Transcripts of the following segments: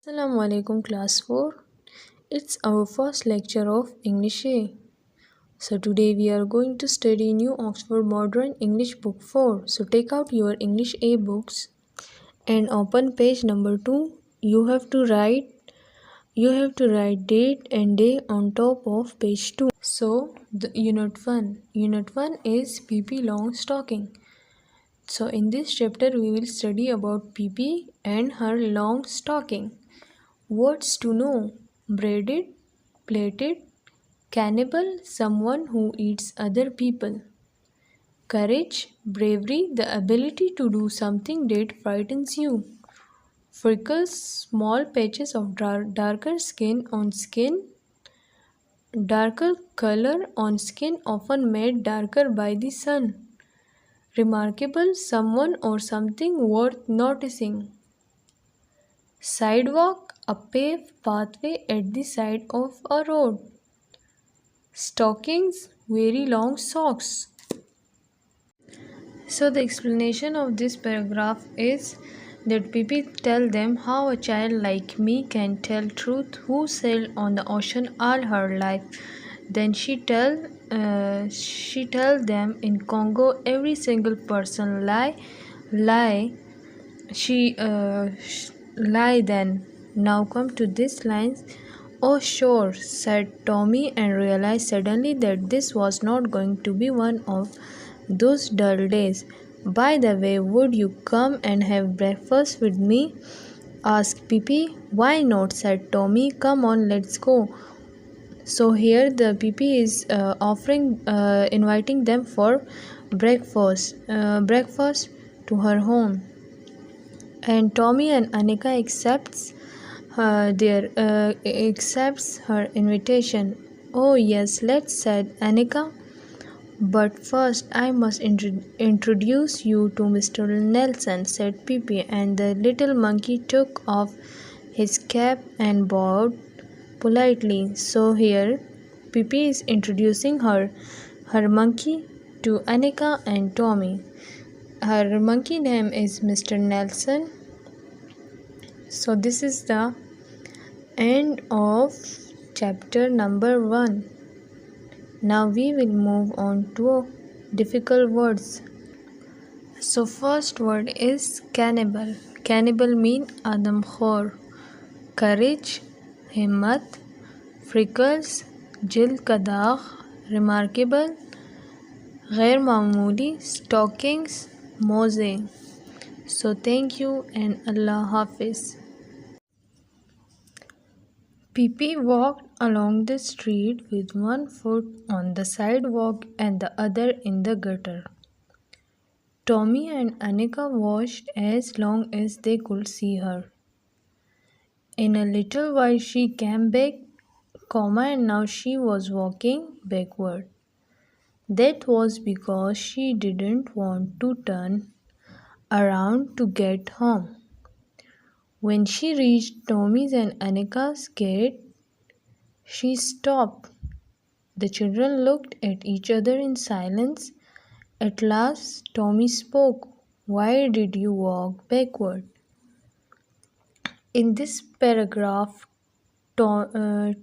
Assalamu alaikum class 4. It's our first lecture of English A. So today we are going to study New Oxford Modern English Book 4. So take out your English A books and open page number 2. You have to write date and day on top of page 2. So the unit 1 is PP long stocking. So in this chapter we will study about PP and her long stocking. Words to know: braided, plaited, cannibal, someone who eats other people. Courage, bravery, the ability to do something that frightens you. Freckles, small patches of darker skin on skin. Darker color on skin often made darker by the sun. Remarkable, someone or something worth noticing. Sidewalk, a paved pathway at the side of a road. Stockings, very long socks. So the explanation of this paragraph is that PP tell them how a child like me can tell truth who sailed on the ocean all her life. Then she tell them in Congo every single person lie. She lie then. Now come to this lines. Oh sure, said Tommy, and realized suddenly that this was not going to be one of those dull days. By the way, would you come and have breakfast with me? Asked Pippi. Why not, said Tommy. Come on, let's go. So here the Pippi is inviting them for breakfast to her home. And Tommy and Anika accepts her invitation. Oh yes, let's, said Anika. But first I must introduce you to Mr. Nelson, said Pippi, and the little monkey took off his cap and bowed politely. So here Pippi is introducing her monkey to Anika and Tommy. Her monkey name is Mr. Nelson. So this is the end of chapter number 1. Now we will move on to difficult words. So first word is cannibal. Cannibal mean adamkhor. Courage, himmat, freckles, jil ka daag, remarkable, ghair mamuli, stockings, moze. So thank you and Allah Hafiz. Pippi walked along the street with one foot on the sidewalk and the other in the gutter. Tommy and Anika watched as long as they could see her. In a little while she came back, and now she was walking backward. That was because she didn't want to turn around to get home. When she reached Tommy's and Anika's gate, she stopped. The children looked at each other in silence. At last, Tommy spoke. Why did you walk backward? In this paragraph, Tommy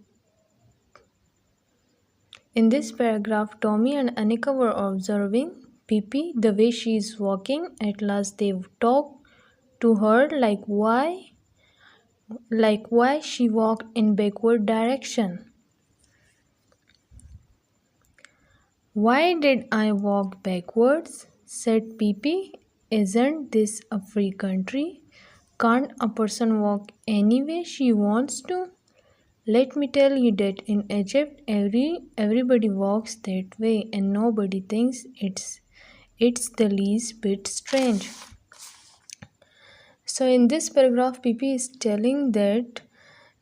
and Anika were observing Pippi, the way she is walking. At last, they talked to her like why she walked in backward direction. Why did I walk backwards? Said Pippi. Isn't this a free country? Can't a person walk any way she wants to? Let me tell you that in Egypt everybody walks that way and nobody thinks it's the least bit strange. So in this paragraph, Pippi is telling that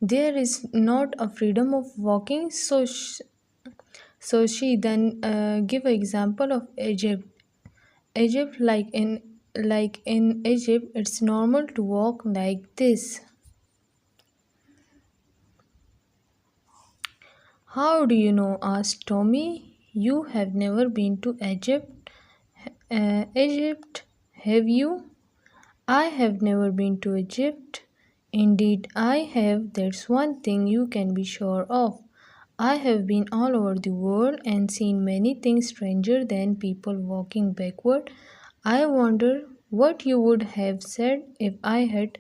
there is not a freedom of walking. So she then give an example of Egypt. Like in Egypt, it's normal to walk like this. How do you know? Asked Tommy. You have never been to Egypt. Egypt, have you? I have never been to Egypt. Indeed, I have. That's one thing you can be sure of. I have been all over the world and seen many things stranger than people walking backward. I wonder what you would have said if I had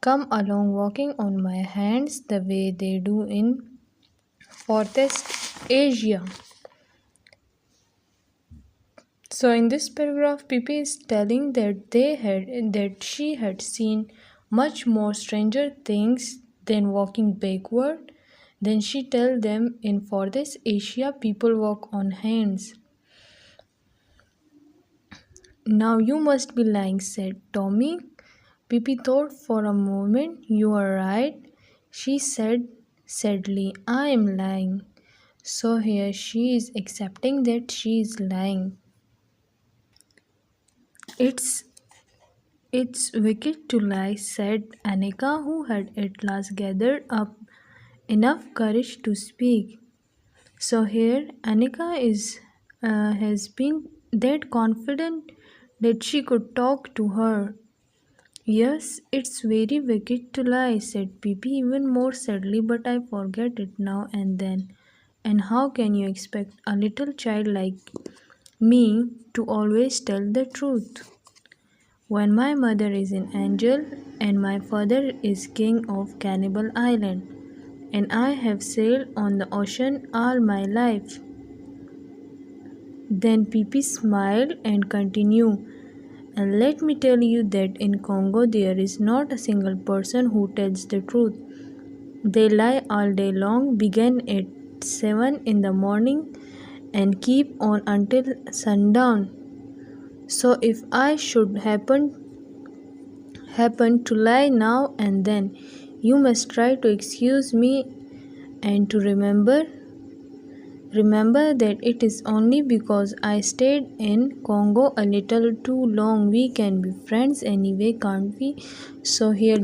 come along walking on my hands the way they do in Southeast Asia. So in this paragraph, Pippi is telling that she had seen much more stranger things than walking backward. Then she tell them in Southeast Asia people walk on hands. Now you must be lying, said Tommy. Pippi thought for a moment. You are right, she said sadly. I am lying. So here she is accepting that she is lying. It's It's wicked to lie, said Annika, who had at last gathered up enough courage to speak. So here, Annika has been that confident that she could talk to her. Yes, it's very wicked to lie, said Pippi even more sadly, but I forget it now and then. And how can you expect a little child like me to always tell the truth? When my mother is an angel and my father is king of Cannibal Island, and I have sailed on the ocean all my life. Then Pippi smiled and continued, and let me tell you that in Congo there is not a single person who tells the truth. They lie all day long, begin at 7 in the morning and keep on until sundown. So if I should happen to lie now and then, you must try to excuse me and to remember that it is only because I stayed in Congo a little too long. We can be friends anyway, can't we? So here